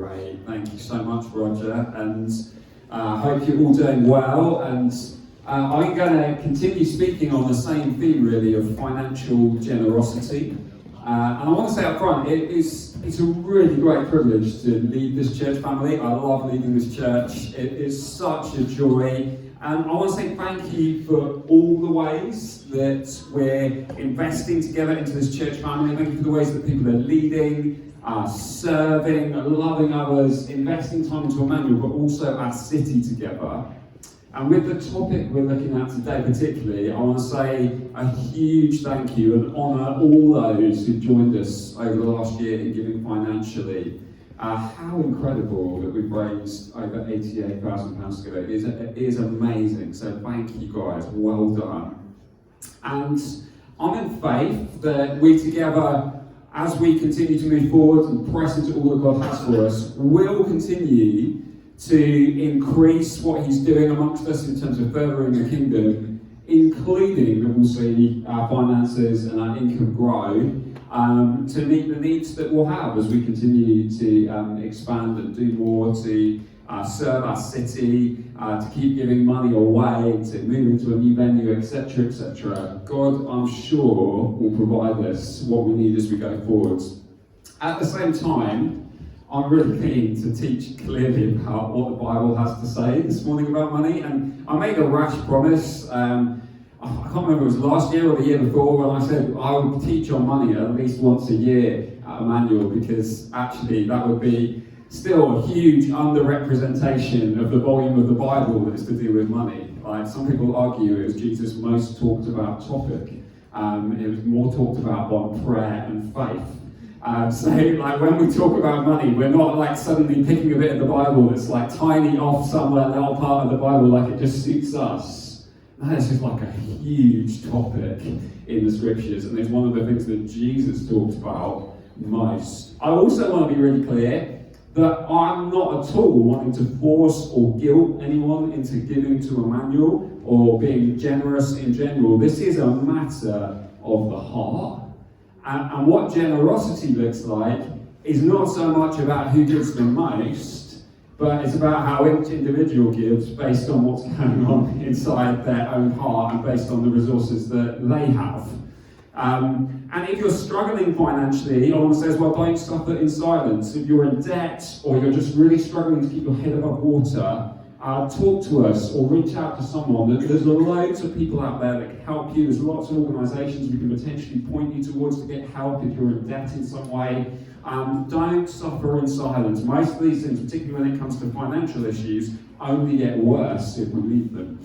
Great, thank you so much, Roger, and I hope you're all doing well. And I'm going to continue speaking on the same theme, really, of financial generosity. And I want to say up front, it's a really great privilege to lead this church family. I love leading this church. It is such a joy. And I want to say thank you for all the ways that we're investing together into this church family. Thank you for the ways that people are leading, serving, loving others, investing time into Emmanuel, but also our city together. And with the topic we're looking at today particularly, I want to say a huge thank you and honour all those who joined us over the last year in giving financially. How incredible that we've raised over £88,000 together. It is amazing. So thank you guys, well done. And I'm in faith that we together, as we continue to move forward and press into all that God has for us, will continue to increase what He's doing amongst us in terms of furthering the kingdom, including that we'll see our finances and our income grow to meet the needs that we'll have as we continue to expand and do more to serve our city, to keep giving money away, to move into a new venue, etc., etc. God, I'm sure, will provide us what we need as we go forward. At the same time, I'm really keen to teach clearly about what the Bible has to say this morning about money, and I made a rash promise. I can't remember if it was last year or the year before when I said I would teach on money at least once a year at Emmanuel, because actually that would be still a huge underrepresentation of the volume of the Bible that is to do with money. Like, some people argue it was Jesus' most talked about topic. It was more talked about on prayer and faith. So like when we talk about money, we're not like suddenly picking a bit of the Bible that's like tiny off somewhere, little part of the Bible, like it just suits us. That is just like a huge topic in the scriptures, and it's one of the things that Jesus talks about most. I also want to be really clear that I'm not at all wanting to force or guilt anyone into giving to Emmanuel or being generous in general. This is a matter of the heart. And what generosity looks like is not so much about who gives the most, but it's about how each individual gives based on what's going on inside their own heart and based on the resources that they have. And if you're struggling financially, I want to say as well, don't suffer in silence. If you're in debt or you're just really struggling to keep your head above water, talk to us or reach out to someone. There's loads of people out there that can help you. There's lots of organisations we can potentially point you towards to get help if you're in debt in some way. Don't suffer in silence. Most of these things, particularly when it comes to financial issues, only get worse if we leave them.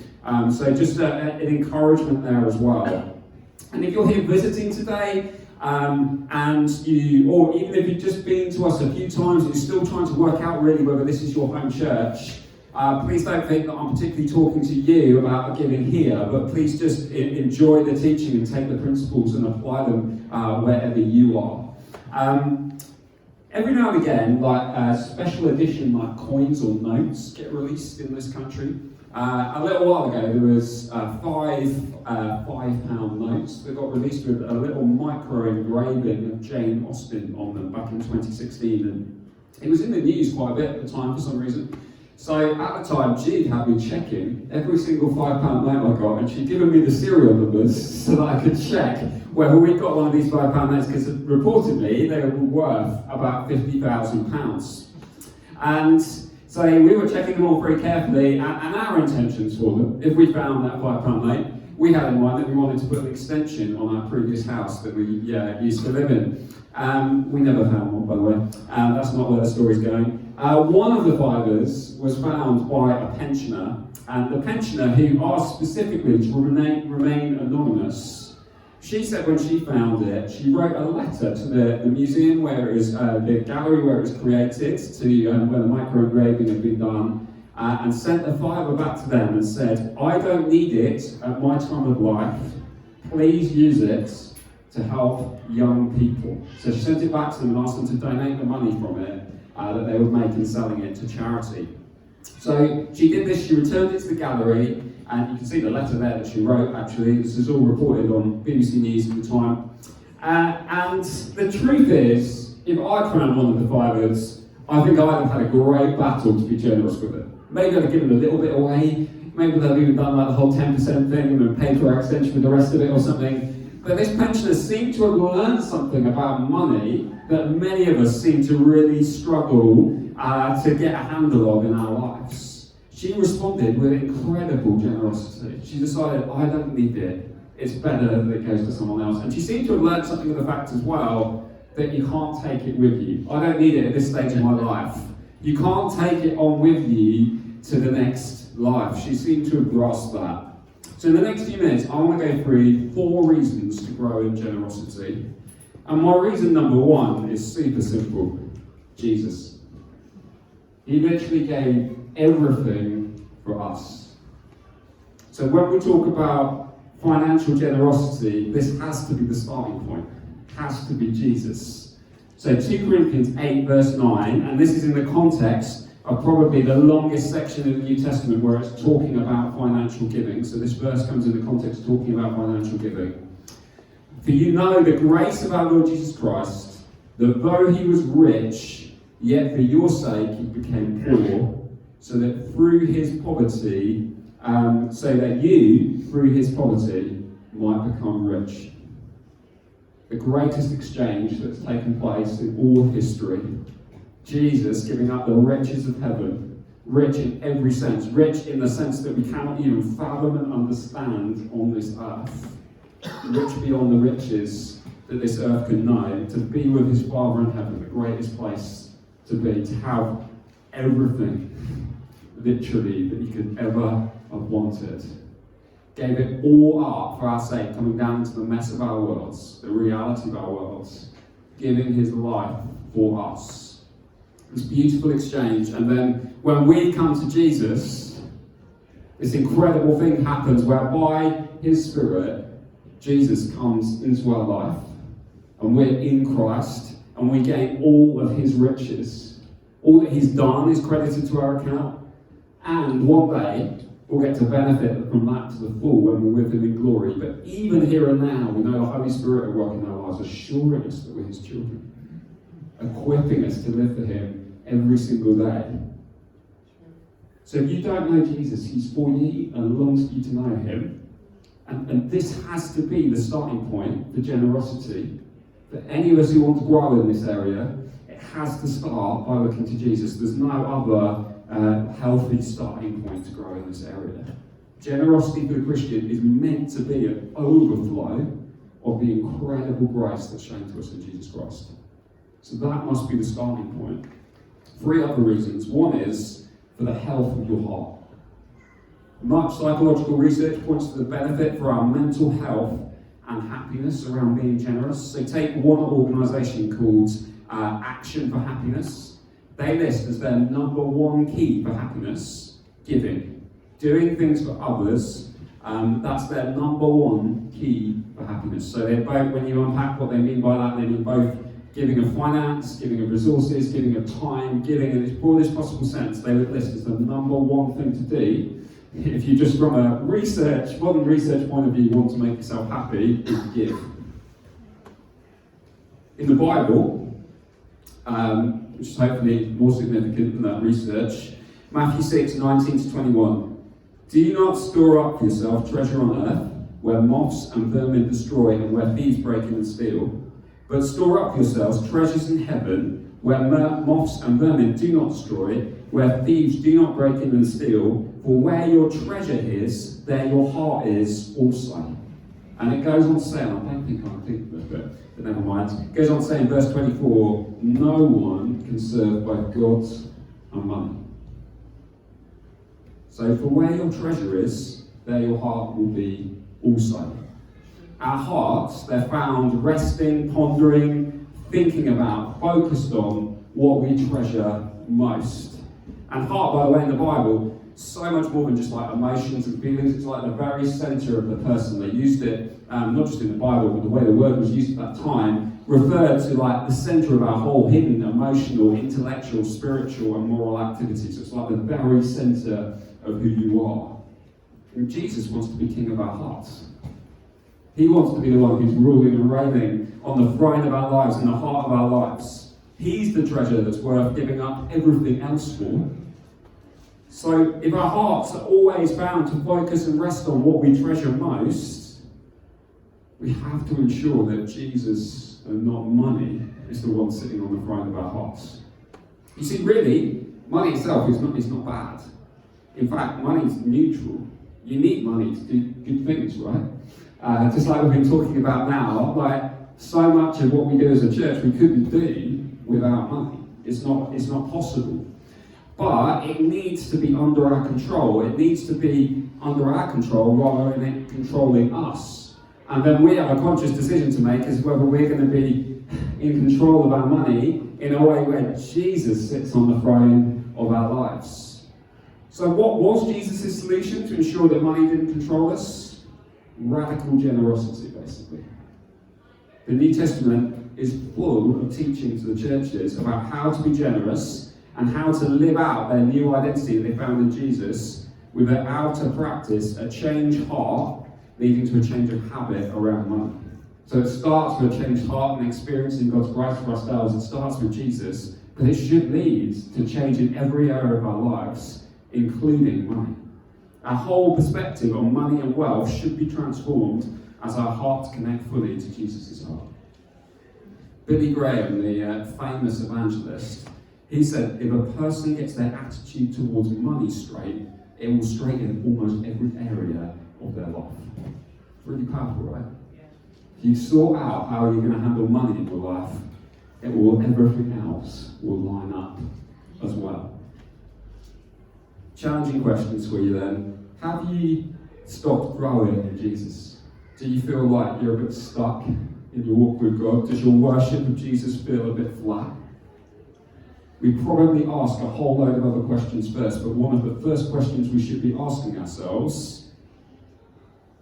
So just an encouragement there as well. And if you're here visiting today, and you, or even if you've just been to us a few times and you're still trying to work out really whether this is your home church, please don't think that I'm particularly talking to you about giving here, but please just enjoy the teaching and take the principles and apply them wherever you are. Every now and again, like a special edition like coins or notes get released in this country. A little while ago there was £5 notes that got released with a little micro engraving of Jane Austen on them back in 2016, and it was in the news quite a bit at the time for some reason. So at the time, Jude had me checking every single £5 note I got, and she'd given me the serial numbers so that I could check whether we got one of these £5 notes, because reportedly they were worth about £50,000. And so we were checking them all very carefully, and our intentions for them, if we found that £5 note, we had in mind that we wanted to put an extension on our previous house that we used to live in. We never found one, by the way. That's not where the story's going. One of the fivers was found by a pensioner, and the pensioner, who asked specifically to remain anonymous, she said when she found it, she wrote a letter to the museum where it was, the gallery where it was created, to where the micro engraving had been done, and sent the fiver back to them and said, "I don't need it at my time of life, please use it to help young people." So she sent it back to them and asked them to donate the money from it that they would make in selling it to charity. So she did this, she returned it to the gallery, and you can see the letter there that she wrote actually. This is all reported on BBC News at the time. And the truth is, if I found one of the fivers, I think I'd have had a great battle to be generous with it. Maybe I'd have given a little bit away. Maybe they've even done like the whole 10% thing and then paid for our extension with the rest of it or something. But this pensioner seemed to have learned something about money that many of us seem to really struggle to get a handle of in our lives. She responded with incredible generosity. She decided, I don't need it. It's better that it goes to someone else. And she seemed to have learned something of the fact as well that you can't take it with you. I don't need it at this stage of my life. You can't take it on with you to the next life. She seemed to have grasped that. So in the next few minutes, I want to go through 4 reasons to grow in generosity. And my reason number 1 is super simple. Jesus. He literally gave everything for us. So when we talk about financial generosity, this has to be the starting point. It has to be Jesus. So 2 Corinthians 8 verse 9, and this is in the context of probably the longest section of the New Testament where it's talking about financial giving. So this verse comes in the context of talking about financial giving. For you know the grace of our Lord Jesus Christ, that though he was rich, yet for your sake he became poor, so that through his poverty, so that you, through his poverty, might become rich. The greatest exchange that's taken place in all of history. Jesus giving up the riches of heaven, rich in every sense, rich in the sense that we cannot even fathom and understand on this earth, rich beyond the riches that this earth can know, to be with his Father in heaven, the greatest place to be, to have everything, literally, that he could ever have wanted. Gave it all up for our sake, coming down into the mess of our worlds, the reality of our worlds, giving his life for us. This beautiful exchange, and then when we come to Jesus, this incredible thing happens whereby his Spirit, Jesus, comes into our life, and we're in Christ, and we gain all of his riches. All that he's done is credited to our account, and one day we'll get to benefit from that to the full when we're with him in glory. But even here and now, we know the Holy Spirit at work in our lives, assuring us that we're his children, equipping us to live for him every single day. So if you don't know Jesus, he's for you and longs for you to know him. And this has to be the starting point for generosity. For any of us who want to grow in this area, it has to start by looking to Jesus. There's no other healthy starting point to grow in this area. Generosity for the Christian is meant to be an overflow of the incredible grace that's shown to us in Jesus Christ. So that must be the starting point. 3 other reasons. One is for the health of your heart. Much psychological research points to the benefit for our mental health and happiness around being generous. So take one organisation called Action for Happiness. They list as their number 1 key for happiness, giving. Doing things for others, that's their number 1 key for happiness. So they're both, when you unpack what they mean by that, they mean both giving of finance, giving of resources, giving of time, giving in its broadest possible sense. They would list as the number 1 thing to do if you just from a modern research point of view want to make yourself happy, is give. In the Bible, which is hopefully more significant than that research, Matthew 6, 19 to 21. Do you not store up for yourself treasure on earth, where moths and vermin destroy and where thieves break in and steal? But store up yourselves treasures in heaven, where moths and vermin do not destroy, where thieves do not break in and steal. For where your treasure is, there your heart is also. And it goes on to say, and I don't think I'm thinking of it, but never mind. It goes on to say in verse 24, no one can serve both God and money. So for where your treasure is, there your heart will be also. Our hearts, they're found resting, pondering, thinking about, focused on what we treasure most. And heart, by the way, in the Bible, so much more than just like emotions and feelings. It's like the very centre of the person. They used it, not just in the Bible, but the way the word was used at that time, referred to like the centre of our whole hidden emotional, intellectual, spiritual and moral activities. It's like the very centre of who you are. And Jesus wants to be king of our hearts. He wants to be the one who's ruling and reigning on the throne of our lives, in the heart of our lives. He's the treasure that's worth giving up everything else for. So if our hearts are always bound to focus and rest on what we treasure most, we have to ensure that Jesus and not money is the one sitting on the throne of our hearts. You see, really, money itself is not bad. In fact, money is neutral. You need money to do good things, right? Just like we've been talking about now, like so much of what we do as a church we couldn't do without money. It's not possible. But it needs to be under our control. It needs to be under our control rather than it controlling us. And then we have a conscious decision to make as whether we're going to be in control of our money in a way where Jesus sits on the throne of our lives. So what was Jesus' solution to ensure that money didn't control us? Radical generosity, basically. The New Testament is full of teaching to the churches about how to be generous and how to live out their new identity that they found in Jesus with an outer practice, a changed heart, leading to a change of habit around money. So it starts with a changed heart and experiencing God's grace for ourselves. It starts with Jesus, but it should lead to change in every area of our lives, including money. Our whole perspective on money and wealth should be transformed as our hearts connect fully to Jesus' heart. Billy Graham, the famous evangelist, he said, if a person gets their attitude towards money straight, it will straighten almost every area of their life. Really powerful, right? If you sort out how you're going to handle money in your life, everything else will line up as well. Challenging questions for you then. Have you stopped growing in Jesus? Do you feel like you're a bit stuck in your walk with God? Does your worship of Jesus feel a bit flat? We probably ask a whole load of other questions first, but one of the first questions we should be asking ourselves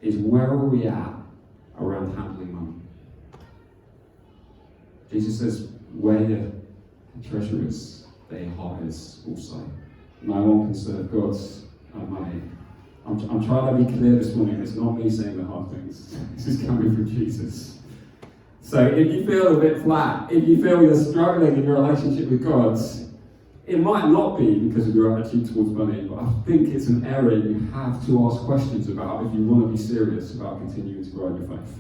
is, where are we at around handling money? Jesus says, where your treasure is, there your heart is also. No one can serve God and money. I'm trying to be clear this morning. It's not me saying the hard things. This is coming from Jesus. So if you feel a bit flat, if you feel you're struggling in your relationship with God, it might not be because of your attitude towards money, but I think it's an area you have to ask questions about if you want to be serious about continuing to grow in your faith.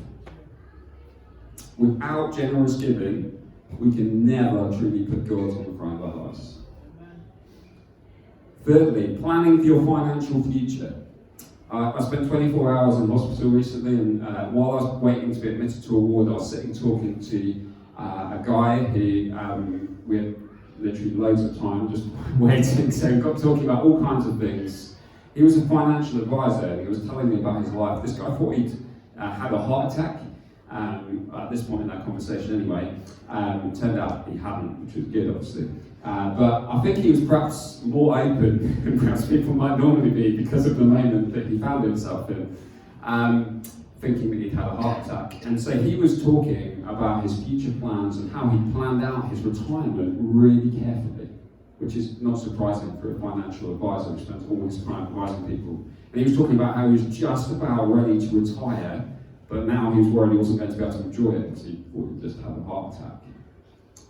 Without generous giving, we can never truly put God on the throne of our lives. Thirdly, planning for your financial future. I spent 24 hours in hospital recently, and while I was waiting to be admitted to a ward, I was sitting talking to a guy who we had literally loads of time just waiting, so we got talking about all kinds of things. He was a financial advisor, and he was telling me about his life. This guy thought he'd had a heart attack at this point in that conversation anyway. Turned out he hadn't, which was good, obviously. But I think he was perhaps more open than perhaps people might normally be because of the moment that he found himself in, thinking that he'd had a heart attack. And so he was talking about his future plans and how he planned out his retirement really carefully, which is not surprising for a financial advisor who spends all his time advising people. And he was talking about how he was just about ready to retire, but now he was worried he wasn't going to be able to enjoy it because he thought he'd just had a heart attack.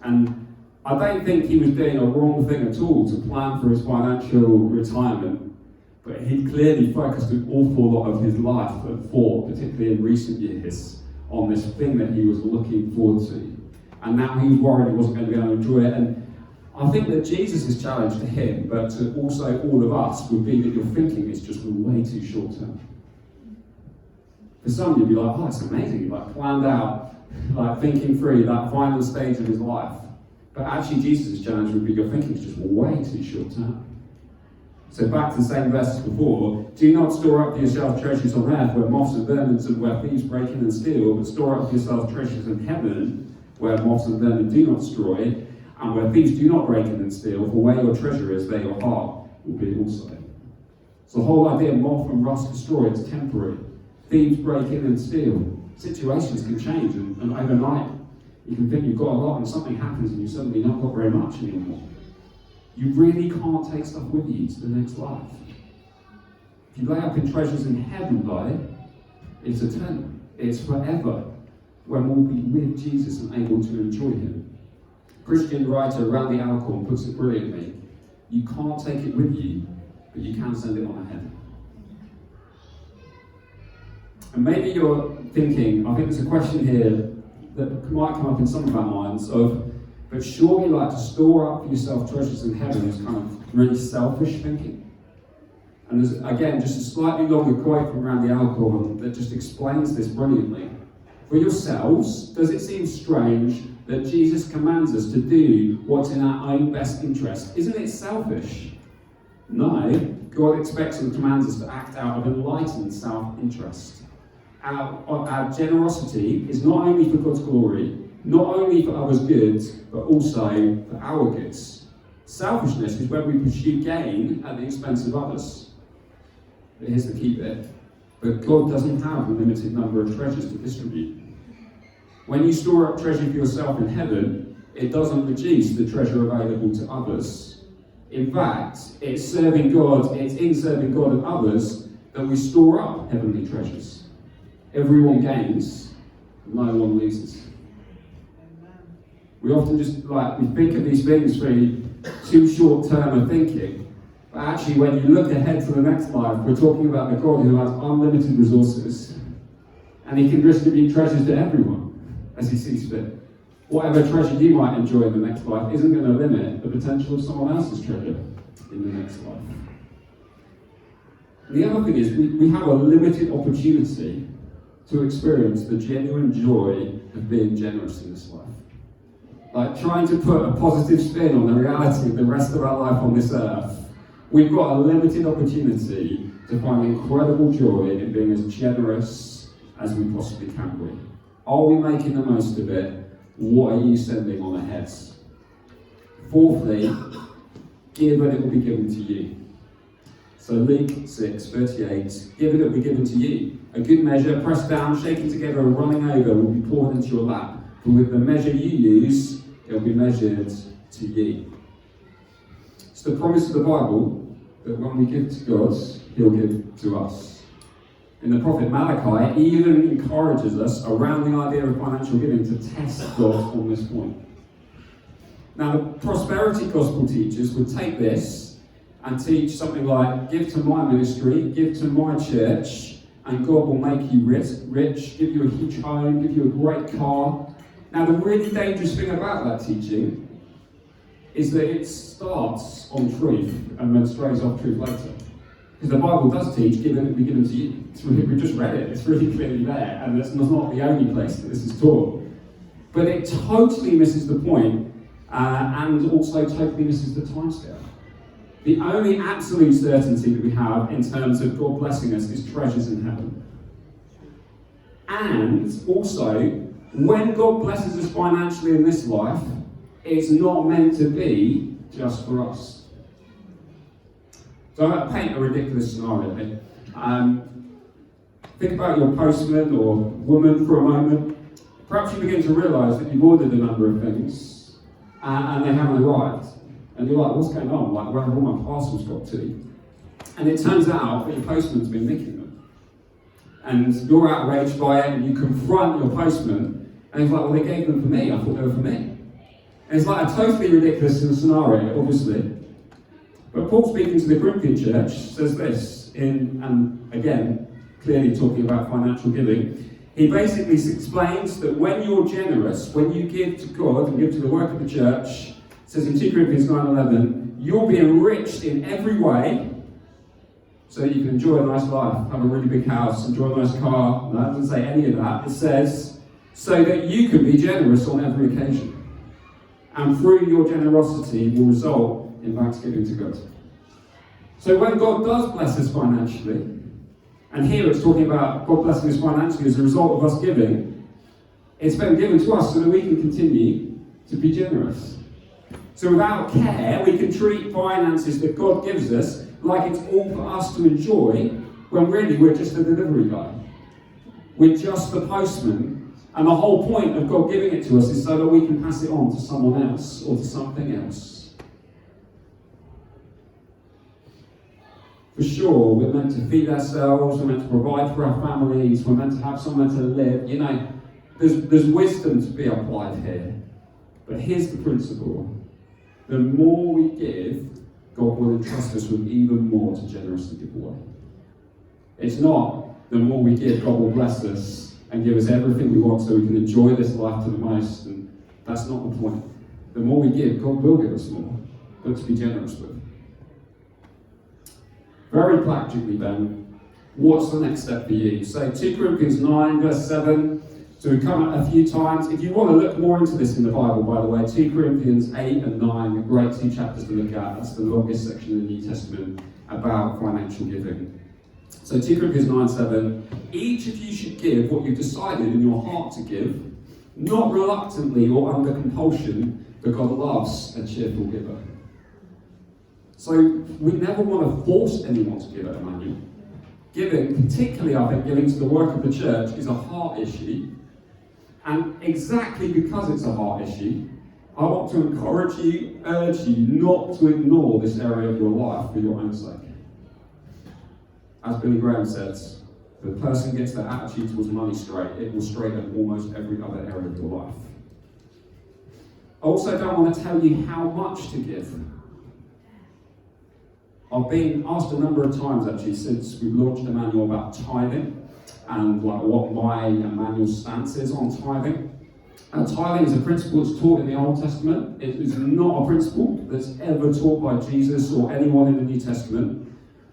And I don't think he was doing a wrong thing at all to plan for his financial retirement, but he clearly focused an awful lot of his life and thought, particularly in recent years, on this thing that he was looking forward to. And now he was worried he wasn't going to be able to enjoy it. And I think that Jesus' challenge to him, but to also all of us, would be that your thinking is just way too short term. For some, you'd be like, oh, it's amazing, like planned out, like thinking through that final stage of his life. But actually, Jesus' challenge would be your thinking is just way too short term. So back to the same verse as before, do not store up for yourselves treasures on earth where moths and vermin and where thieves break in and steal, but store up for yourselves treasures in heaven where moths and vermin do not destroy, and where thieves do not break in and steal, for where your treasure is, there your heart will be also. So the whole idea of moth and rust destroy, it's temporary. Thieves break in and steal. Situations can change, and overnight, you can think you've got a lot and something happens and you suddenly not got very much anymore. You really can't take stuff with you to the next life. If you lay up in treasures in heaven, though, it's eternal. It's forever, when we'll be with Jesus and able to enjoy him. Christian writer Randy Alcorn puts it brilliantly. You can't take it with you, but you can send it on ahead. And maybe you're thinking, I think there's a question here that might come up in some of our minds of, but surely like to store up for yourself treasures in heaven is kind of really selfish thinking. And there's, again, just a slightly longer quote from Randy Alcorn that just explains this brilliantly. For yourselves, does it seem strange that Jesus commands us to do what's in our own best interest? Isn't it selfish? No, God expects and commands us to act out of enlightened self-interest. Our generosity is not only for God's glory, not only for others' goods, but also for our goods. Selfishness is when we pursue gain at the expense of others. But here's the key bit. But God doesn't have a limited number of treasures to distribute. When you store up treasure for yourself in heaven, it doesn't reduce the treasure available to others. In fact, it's in serving God and others that we store up heavenly treasures. Everyone gains, no one loses. We often just we think of these things very too short-term of thinking. But actually, when you look ahead to the next life, we're talking about the God who has unlimited resources. And he can distribute treasures to everyone as he sees fit. Whatever treasure you might enjoy in the next life isn't going to limit the potential of someone else's treasure in the next life. And the other thing is, we have a limited opportunity to experience the genuine joy of being generous in this life. Like trying to put a positive spin on the reality of the rest of our life on this earth, we've got a limited opportunity to find incredible joy in being as generous as we possibly can be. Are we making the most of it? What are you sending on ahead? Fourthly, give and it will be given to you. So Luke 6:38, give and it will be given to you. A good measure, pressed down, shaken together, and running over will be poured into your lap. For with the measure you use, it will be measured to you. It's the promise of the Bible that when we give to God, he'll give to us. In the prophet Malachi, he even encourages us around the idea of financial giving to test God on this point. Now, the prosperity gospel teachers would take this and teach something like, give to my ministry, give to my church, and God will make you rich, give you a huge home, give you a great car. Now, the really dangerous thing about that teaching is that it starts on truth and then strays off truth later. Because the Bible does teach, give and it will be given to you. We just read it, it's really clearly there, and that's not the only place that this is taught. But it totally misses the point, and also totally misses the timescale. The only absolute certainty that we have in terms of God blessing us is treasures in heaven. And also, when God blesses us financially in this life, it's not meant to be just for us. So I'm going to paint a ridiculous scenario here. Think about your postman or woman for a moment. Perhaps you begin to realise that you've ordered a number of things and they haven't arrived. And you're like, what's going on? Like, where have all my parcels got to? And it turns out that your postman's been nicking them. And you're outraged by it, and you confront your postman, and he's like, well, they gave them for me. I thought they were for me. And it's like a totally ridiculous scenario, obviously. But Paul, speaking to the Corinthian church, says this, and again, clearly talking about financial giving. He basically explains that when you're generous, when you give to God and give to the work of the church, it says in 2 Corinthians 9:11, you'll be enriched in every way so that you can enjoy a nice life, have a really big house, enjoy a nice car. No, it doesn't say any of that. It says, so that you can be generous on every occasion. And through your generosity will result in thanksgiving to God. So when God does bless us financially, and here it's talking about God blessing us financially as a result of us giving, it's been given to us so that we can continue to be generous. So without care, we can treat finances that God gives us like it's all for us to enjoy, when really we're just a delivery guy. We're just the postman, and the whole point of God giving it to us is so that we can pass it on to someone else or to something else. For sure, we're meant to feed ourselves, we're meant to provide for our families, we're meant to have somewhere to live. You know, there's wisdom to be applied here. But here's the principle. The more we give, God will entrust us with even more to generously give away. It's not the more we give, God will bless us and give us everything we want so we can enjoy this life to the most. And that's not the point. The more we give, God will give us more, but to be generous with. Very practically then, what's the next step for you? So 2 Corinthians 9 verse 7. So we've come a few times. If you want to look more into this in the Bible, by the way, 2 Corinthians 8 and 9 are great two chapters to look at. That's the longest section in the New Testament about financial giving. So 2 Corinthians 9, 7. Each of you should give what you've decided in your heart to give, not reluctantly or under compulsion, but God loves a cheerful giver. So we never want to force anyone to give at Emmanuel. Giving, particularly I think giving to the work of the church, is a heart issue. And exactly because it's a heart issue, I want to encourage you, urge you not to ignore this area of your life for your own sake. As Billy Graham says, if the person gets their attitude towards money straight, it will straighten almost every other area of your life. I also don't want to tell you how much to give. I've been asked a number of times actually since we've launched Emmanuel about tithing and what my Emmanuel's stance is on tithing. And tithing is a principle that's taught in the Old Testament. It is not a principle that's ever taught by Jesus or anyone in the New Testament.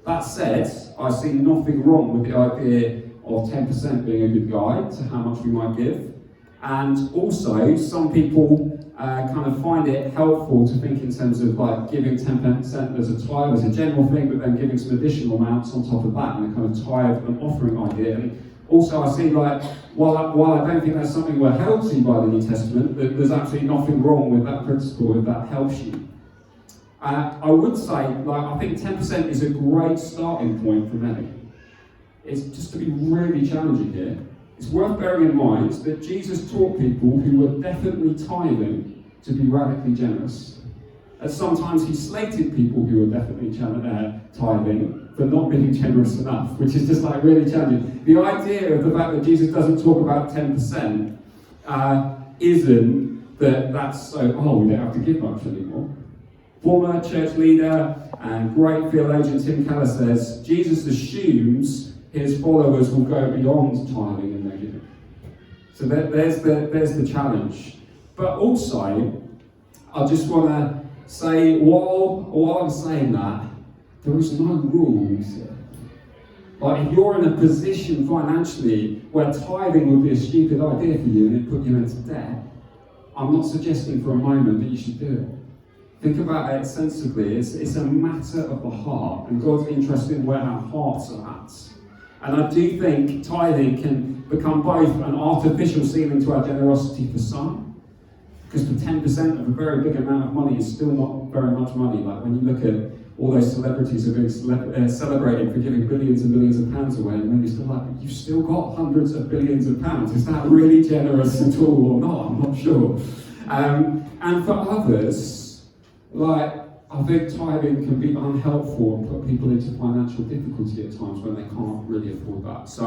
That said, I see nothing wrong with the idea of 10% being a good guide to how much we might give. And also, some people kind of find it helpful to think in terms of like giving 10% as a tithe, as a general thing, but then giving some additional amounts on top of that, and a kind of tithe and offering idea. And also I see like, while I don't think that's something we're held to by the New Testament, that there's absolutely nothing wrong with that principle if that helps you. I would say, I think 10% is a great starting point for many. It's just to be really challenging here. It's worth bearing in mind that Jesus taught people who were definitely tithing to be radically generous. And sometimes he slated people who were definitely tithing for not being generous enough, which is just really challenging. The idea of the fact that Jesus doesn't talk about 10% isn't that that's so, we don't have to give much anymore. Former church leader and great theologian Tim Keller says, Jesus assumes his followers will go beyond tithing in their giving. So there's the challenge. But also, I just want to say, while I'm saying that, there is no rules here. If you're in a position financially where tithing would be a stupid idea for you and it put you into debt, I'm not suggesting for a moment that you should do it. Think about it sensibly. It's a matter of the heart, and God's interested in where our hearts are at. And I do think tithing can become both an artificial ceiling to our generosity for some, because for 10% of a very big amount of money is still not very much money. When you look at all those celebrities who are being celebrated for giving billions and billions of pounds away, and then you're still you've still got hundreds of billions of pounds. Is that really generous at all or not? I'm not sure. And for others, I think tithing can be unhelpful and put people into financial difficulty at times when they can't really afford that. So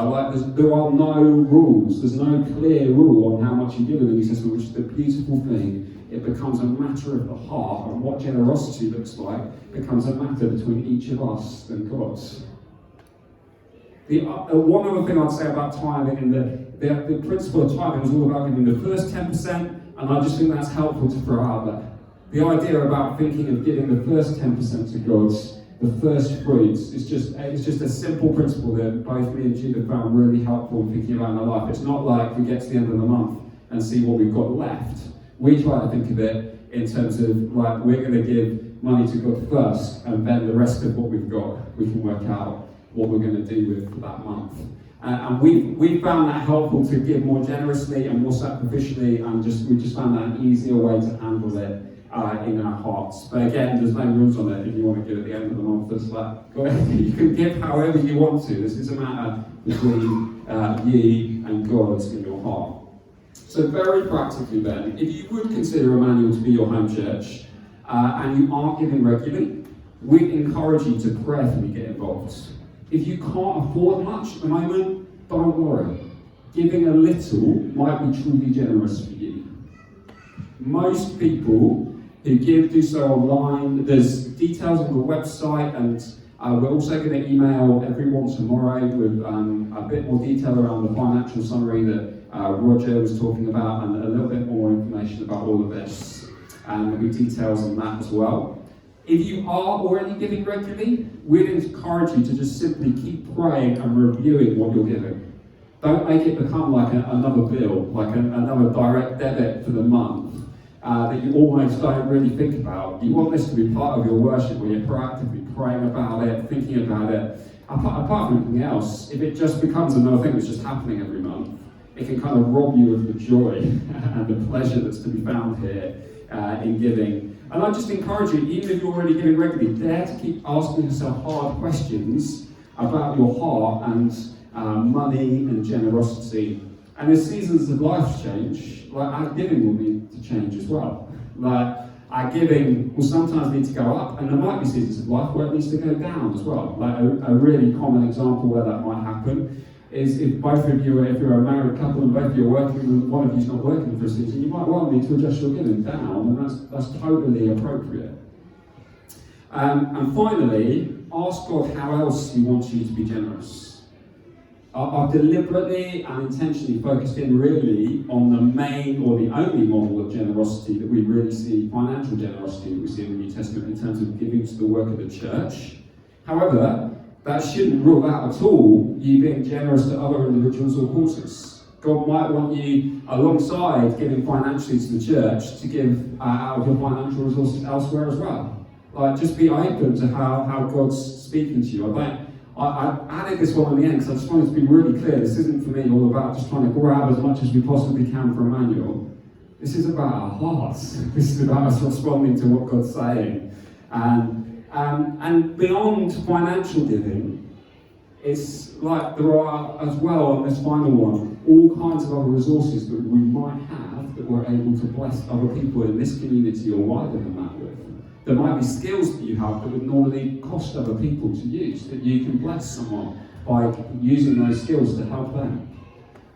there are no rules. There's no clear rule on how much you give in the New Testament, which is the beautiful thing. It becomes a matter of the heart, and what generosity looks like becomes a matter between each of us and God. One other thing I'd say about tithing, and the principle of tithing is all about giving the first 10%, and I just think that's helpful to throw out there. The idea about thinking of giving the first 10% to God, the first fruits, it's just a simple principle that both me and Jude have found really helpful in thinking about in our life. It's not like we get to the end of the month and see what we've got left. We try to think of it in terms of, we're going to give money to God first, and then the rest of what we've got, we can work out what we're going to do with that month. And we found that helpful to give more generously and more sacrificially, and we just found that an easier way to handle it in our hearts. But again, there's no rules on it. If you want to give at the end of the month, go ahead. You can give however you want to. This is a matter between you and God in your heart. So very practically then, if you would consider Emmanuel to be your home church, and you aren't giving regularly, we encourage you to prayerfully get involved. If you can't afford much at the moment, don't worry. Giving a little might be truly generous for you. Most people who give do so online. There's details on the website, and we're also going to email everyone tomorrow with a bit more detail around the financial summary that Roger was talking about, and a little bit more information about all of this. And there'll be details on that as well. If you are already giving regularly, we'd encourage you to just simply keep praying and reviewing what you're giving. Don't make it become like another bill, like another direct debit for the month that you almost don't really think about. You want this to be part of your worship where you're proactively praying about it, thinking about it. Apart from anything else, if it just becomes another thing that's just happening every month, it can kind of rob you of the joy and the pleasure that's to be found here in giving. And I just encourage you, even if you're already giving regularly, dare to keep asking yourself hard questions about your heart and money and generosity. And as seasons of life change, like our giving will need to change as well. Like our giving will sometimes need to go up, and there might be seasons of life where it needs to go down as well. Like a really common example where that might happen is if both of you, if you're a married couple and both of you are working and one of you's not working for a season, you might well need to adjust your giving down, and that's totally appropriate. And finally, ask God how else He wants you to be generous. I've deliberately and intentionally focused in really on the main or the only model of generosity that we really see, financial generosity that we see in the New Testament in terms of giving to the work of the church. However, that shouldn't rule out at all you being generous to other individuals or causes. God might want you, alongside giving financially to the church, to give out of your financial resources elsewhere as well. Like, just be open to how God's speaking to you. I added this one in the end because I just wanted to be really clear. This isn't for me all about just trying to grab as much as we possibly can from Emmanuel. This is about our hearts. This is about us responding to what God's saying. And beyond financial giving, it's like there are as well on this final one, all kinds of other resources that we might have that we're able to bless other people in this community or wider than that with. There might be skills that you have that would normally cost other people to use, that you can bless someone by using those skills to help them.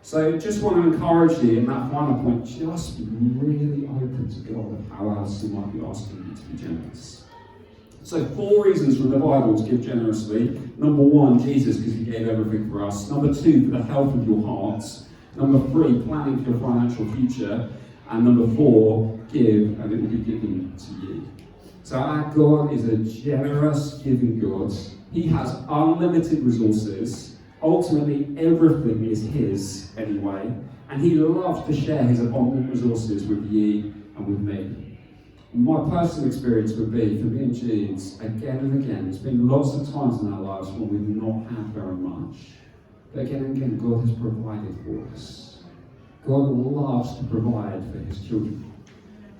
So just want to encourage you in that final point, just be really open to God of how else He might be asking you to be generous. So 4 reasons from the Bible to give generously. Number 1, Jesus, because He gave everything for us. Number 2, for the health of your hearts. Number 3, planning for your financial future. And number 4, give and it will be given to you. So our God is a generous, giving God. He has unlimited resources. Ultimately, everything is His anyway. And He loves to share His abundant resources with you and with me. My personal experience would be, for me and Jude, again and again, there's been lots of times in our lives when we've not had very much. But again and again, God has provided for us. God loves to provide for His children.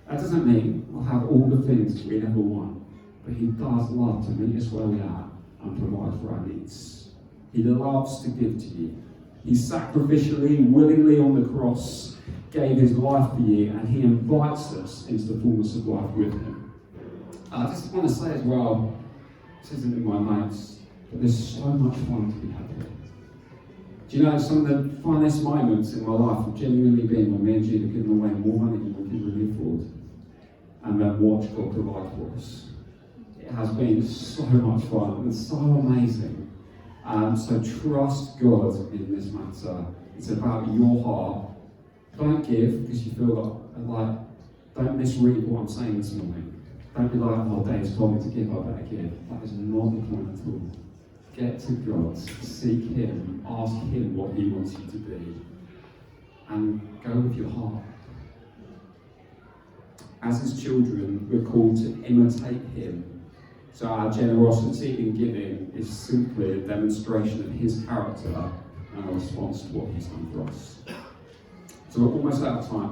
That doesn't mean we'll have all the things we ever want, but He does love to meet us where we are and provide for our needs. He loves to give to you. He sacrificially, willingly on the cross gave His life for you, and He invites us into the fullness of life with Him. I just want to say as well, this isn't in my notes, but there's so much fun to be had here. Do you know, some of the funnest moments in my life have genuinely been when me and Jude have given away more money than we can really afford, and then watch God provide for us. It has been so much fun and so amazing. So trust God in this matter. It's about your heart. Don't give because you feel like don't misread what I'm saying this morning. Don't be like, oh, Dave's told me to give, I better give. That is not the point at all. Get to God, seek Him, ask Him what He wants you to be, and go with your heart. As His children, we're called to imitate Him. So our generosity in giving is simply a demonstration of His character and a response to what He's done for us. So we're almost out of time.